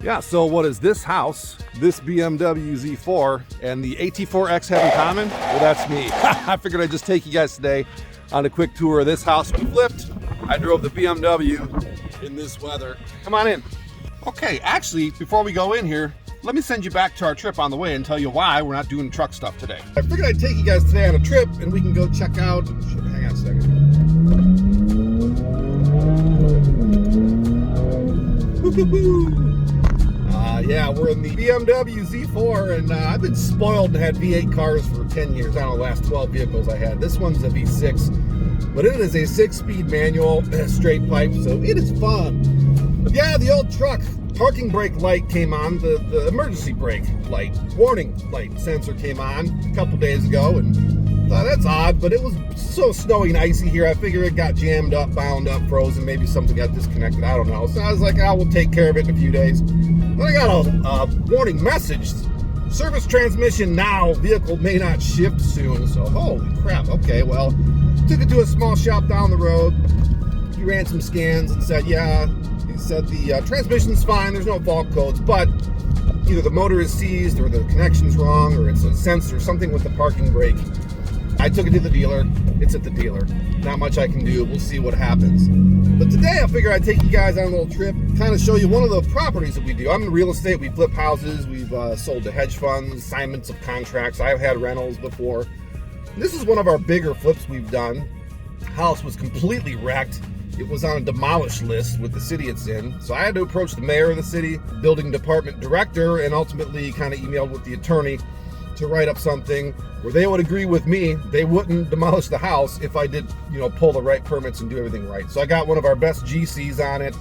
Yeah, so what is this house, this BMW Z4, and the AT4X have in common? Well, that's me. I figured I'd just take you guys today on a quick tour of this house we flipped. I drove the BMW in this weather. Come on in. Okay, actually, before we go in here, let me send you back to our trip on the way and tell you why we're not doing truck stuff today. I figured I'd take you guys today on a trip and we can go check out... Shit, hang on a second. Yeah, we're in the BMW Z4, and I've been spoiled and had V8 cars for 10 years. I don't know, the last 12 vehicles I had. This one's a V6, but it is a 6-speed manual, straight pipe, so it is fun. Yeah, the old truck, parking brake light came on, the emergency brake light, warning light sensor came on a couple days ago, and thought that's odd, but it was so snowy and icy here. I figured it got jammed up, bound up, frozen, maybe something got disconnected, I don't know. So I was like, oh, we'll take care of it in a few days. Then I got a warning message. Service transmission now, vehicle may not shift soon. So holy crap, okay, well, took it to a small shop down the road. He ran some scans and said, yeah, he said the transmission's fine, there's no fault codes, but either the motor is seized or the connection's wrong or it's a sensor, something with the parking brake. I took it to the dealer. It's at the dealer. Not much I can do. We'll see what happens. But today I figure I'd take you guys on a little trip, kind of show you one of the properties that we do. I'm in real estate. We flip houses. We've sold to hedge funds, assignments of contracts. I've had rentals before. This is one of our bigger flips we've done. House was completely wrecked. It was on a demolish list with the city it's in. So I had to approach the mayor of the city, building department director, and ultimately kind of emailed with the attorney to write up something where they would agree with me. They wouldn't demolish the house if I did, pull the right permits and do everything right. So I got one of our best GCs on it,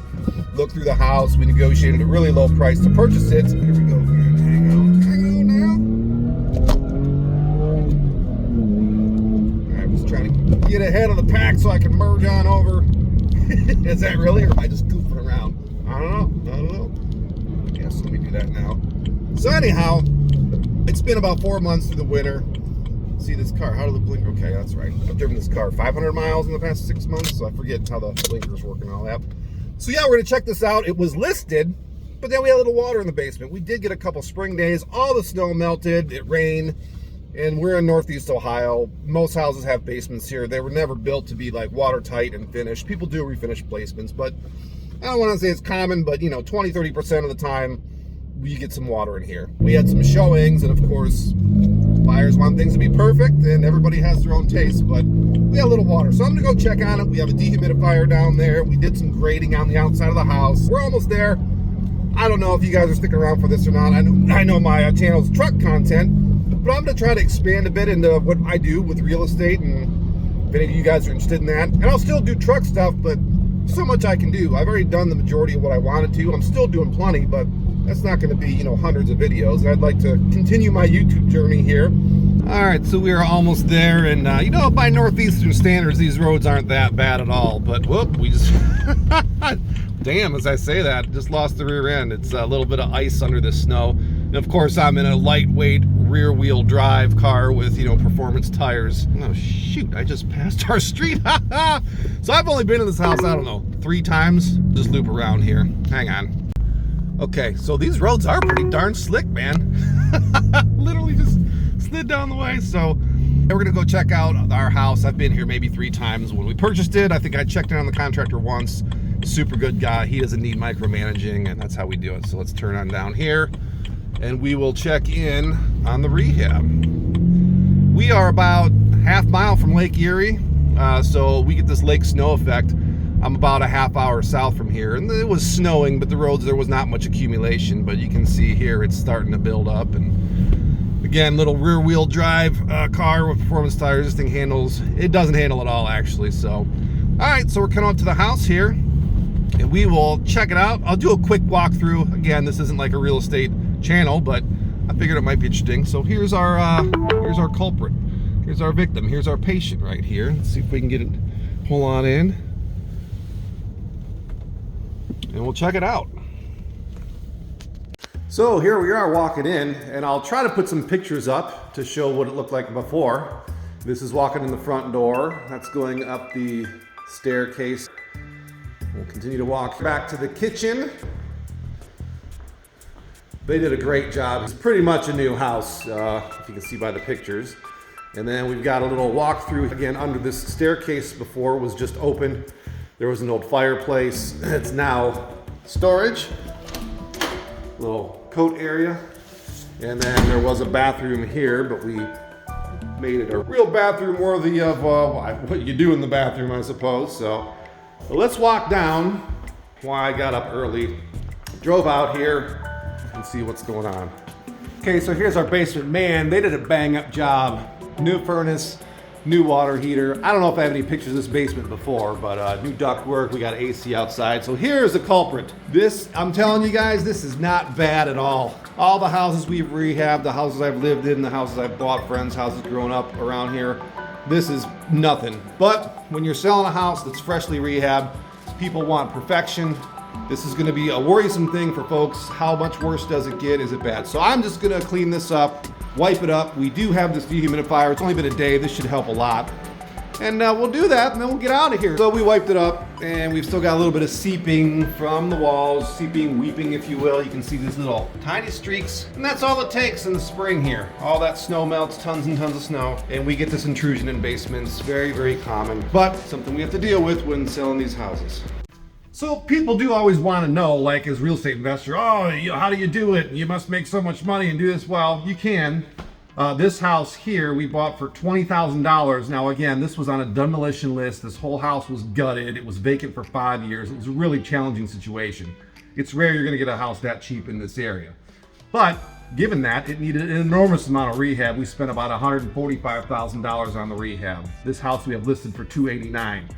looked through the house. We negotiated a really low price to purchase it. Here we go, man. Hang on now. I was trying to get ahead of the pack so I can merge on over. Is that really, or am I just goofing around? I don't know. Yes, let me do that now. So anyhow, it's been about 4 months through the winter. See this car, how do the blinker, okay, that's right. I've driven this car 500 miles in the past 6 months, so I forget how the blinkers work and all that. So yeah, we're gonna check this out. It was listed, but then we had a little water in the basement. We did get a couple spring days. All the snow melted, it rained, and we're in Northeast Ohio. Most houses have basements here. They were never built to be like watertight and finished. People do refinish placements, but I don't wanna say it's common, but 20-30% of the time, we get some water in here. We had some showings, and of course, buyers want things to be perfect, and everybody has their own taste, but we had a little water. So I'm gonna go check on it. We have a dehumidifier down there. We did some grading on the outside of the house. We're almost there. I don't know if you guys are sticking around for this or not. I know my channel's truck content, but I'm gonna try to expand a bit into what I do with real estate, and if any of you guys are interested in that. And I'll still do truck stuff, but so much I can do. I've already done the majority of what I wanted to. I'm still doing plenty, but that's not going to be, hundreds of videos. I'd like to continue my YouTube journey here. All right, so we are almost there, and by Northeastern standards, these roads aren't that bad at all, but whoop, we just, damn, as I say that, just lost the rear end. It's a little bit of ice under the snow. And of course, I'm in a lightweight rear-wheel drive car with, performance tires. Oh, shoot, I just passed our street. So I've only been in this house, I don't know, 3 times. Just loop around here. Hang on. Okay, so these roads are pretty darn slick, man. Literally just slid down the way. So we're gonna go check out our house. I've been here maybe 3 times. When we purchased it, I think I checked in on the contractor once. Super good guy. He doesn't need micromanaging, and that's how we do it. So let's turn on down here, and we will check in on the rehab. We are about half mile from Lake Erie, so we get this lake snow effect. I'm about a half hour south from here, and it was snowing, but the roads, there was not much accumulation, but you can see here it's starting to build up. And again, little rear wheel drive car with performance tires. This thing it doesn't handle at all, actually. So all right, so we're coming up to the house here, and we will check it out. I'll do a quick walkthrough. Again, this isn't like a real estate channel, but I figured it might be interesting. So here's our culprit. Here's our victim. Here's our patient right here. Let's see if we can get it, pull on in, and we'll check it out. So here we are walking in, and I'll try to put some pictures up to show what it looked like before. This is walking in the front door. That's going up the staircase. We'll continue to walk back to the kitchen. They did a great job. It's pretty much a new house, if you can see by the pictures. And then we've got a little walkthrough again under this staircase. Before it was just open. There was an old fireplace. It's now storage, little coat area. And then there was a bathroom here, but we made it a real bathroom worthy of what you do in the bathroom, I suppose. So let's walk down. Why I got up early, drove out here and see what's going on. Okay, so here's our basement. Man, they did a bang up job. New furnace, new water heater. I don't know if I have any pictures of this basement before, but new ductwork. We got AC outside. So here's the culprit. This, I'm telling you guys, this is not bad at all. All the houses we've rehabbed, the houses I've lived in, the houses I've bought, friends' houses growing up around here, this is nothing. But when you're selling a house that's freshly rehabbed, people want perfection. This is gonna be a worrisome thing for folks. How much worse does it get? Is it bad? So I'm just gonna clean this up, wipe it up. We do have this dehumidifier. It's only been a day. This should help a lot. And we'll do that and then we'll get out of here. So we wiped it up and we've still got a little bit of seeping from the walls, seeping, weeping, if you will. You can see these little tiny streaks. And that's all it takes in the spring here. All that snow melts, tons and tons of snow. And we get this intrusion in basements. Very, very common, but something we have to deal with when selling these houses. So people do always want to know, like as real estate investor, oh, how do you do it? You must make so much money and do this. Well, you can. This house here we bought for $20,000. Now again, this was on a demolition list. This whole house was gutted. It was vacant for 5 years. It was a really challenging situation. It's rare you're gonna get a house that cheap in this area. But given that, it needed an enormous amount of rehab. We spent about $145,000 on the rehab. This house we have listed for $289,000.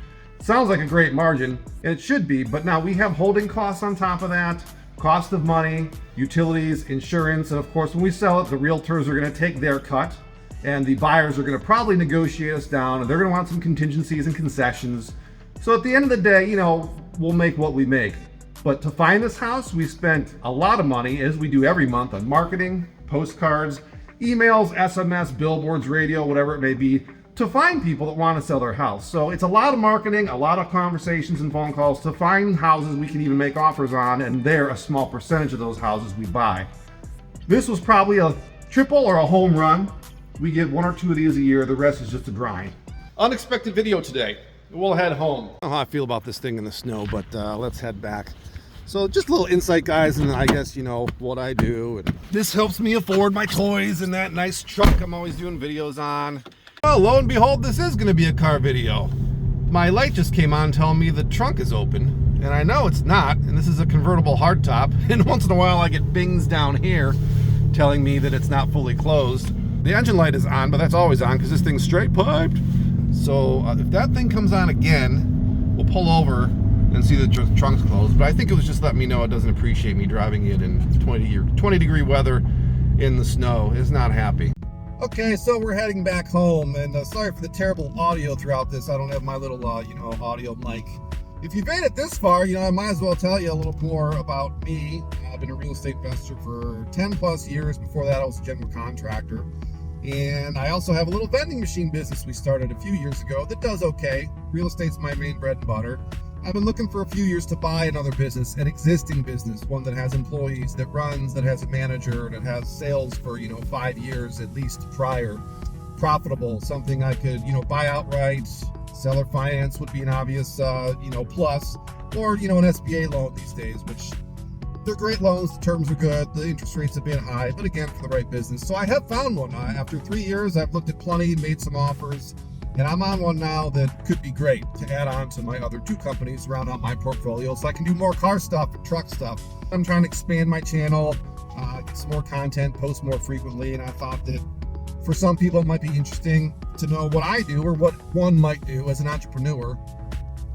Sounds like a great margin, and it should be, but now we have holding costs on top of that, cost of money, utilities, insurance, and of course when we sell it, the realtors are going to take their cut, and the buyers are going to probably negotiate us down, and they're going to want some contingencies and concessions. So at the end of the day, you know, we'll make what we make. But to find this house, we spent a lot of money, as we do every month, on marketing, postcards, emails, SMS, billboards, radio, whatever it may be, to find people that want to sell their house. So it's a lot of marketing, a lot of conversations and phone calls to find houses we can even make offers on, and they're a small percentage of those houses we buy. This was probably a triple or a home run. We get 1 or 2 of these a year, the rest is just a grind. Unexpected video today. We'll head home. I don't know how I feel about this thing in the snow, but let's head back. So just a little insight, guys, and I guess you know what I do. And this helps me afford my toys and that nice truck I'm always doing videos on. Well, lo and behold, this is going to be a car video. My light just came on telling me the trunk is open, and I know it's not, and this is a convertible hardtop, and once in a while I get bings down here telling me that it's not fully closed. The engine light is on, but that's always on because this thing's straight piped. So if that thing comes on again, we'll pull over and see the trunk's closed, but I think it was just letting me know it doesn't appreciate me driving it in 20 degree weather in the snow. It's not happy. Okay, so we're heading back home, and sorry for the terrible audio throughout this. I don't have my little, audio mic. If you've made it this far, I might as well tell you a little more about me. I've been a real estate investor for 10 plus years. Before that, I was a general contractor. And I also have a little vending machine business we started a few years ago that does okay. Real estate's my main bread and butter. I've been looking for a few years to buy another business, an existing business, one that has employees, that runs, that has a manager, that has sales for, 5 years at least prior, profitable, something I could, buy outright. Seller finance would be an obvious, plus, or, an SBA loan these days, which they're great loans. The terms are good. The interest rates have been high, but again, for the right business. So I have found one. After 3 years, I've looked at plenty, made some offers. And I'm on one now that could be great to add on to my other 2 companies, round out my portfolio so I can do more car stuff and truck stuff. I'm trying to expand my channel, get some more content, post more frequently, and I thought that for some people it might be interesting to know what I do or what one might do as an entrepreneur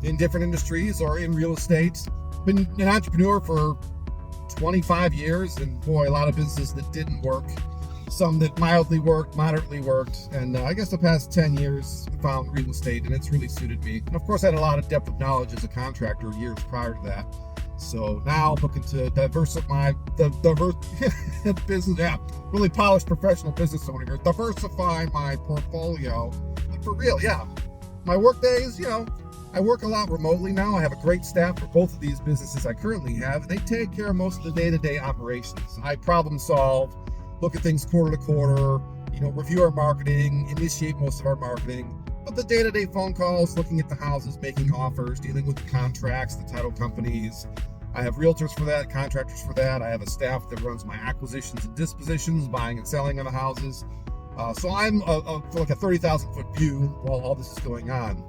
in different industries or in real estate. Been an entrepreneur for 25 years, and boy, a lot of businesses that didn't work. Some that mildly worked, moderately worked, and I guess the past 10 years I found real estate, and it's really suited me. And of course I had a lot of depth of knowledge as a contractor years prior to that. So now I'm looking to diversify business, really polished professional business owner here, diversify my portfolio. Like for real, my work days, I work a lot remotely now. I have a great staff for both of these businesses I currently have, and they take care of most of the day-to-day operations. I problem solve, look at things quarter to quarter, review our marketing, initiate most of our marketing. But the day-to-day phone calls, looking at the houses, making offers, dealing with the contracts, the title companies. I have realtors for that, contractors for that. I have a staff that runs my acquisitions and dispositions, buying and selling of the houses. So I'm like a 30,000 foot view while all this is going on.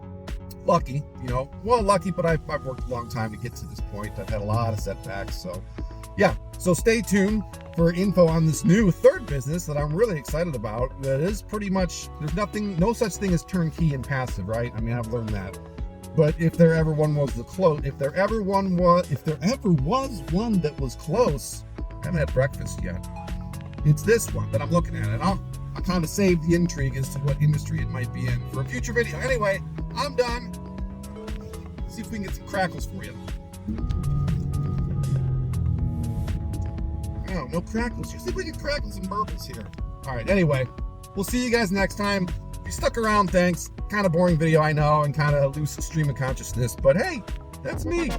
Lucky, lucky, but I've worked a long time to get to this point. I've had a lot of setbacks. So yeah, so stay tuned for info on this new third business that I'm really excited about. That is pretty much, there's no such thing as turnkey and passive, right? I mean, I've learned that. But if there ever was one that was close, I haven't had breakfast yet. It's this one that I'm looking at, and I'll kind of save the intrigue as to what industry it might be in for a future video. Anyway, I'm done. Let's see if we can get some crackles for you. Oh, no crackles. See if we get crackles and burbles here. All right, anyway, we'll see you guys next time. If you stuck around, thanks. Kind of boring video, I know, and kind of loose stream of consciousness, but hey, that's me.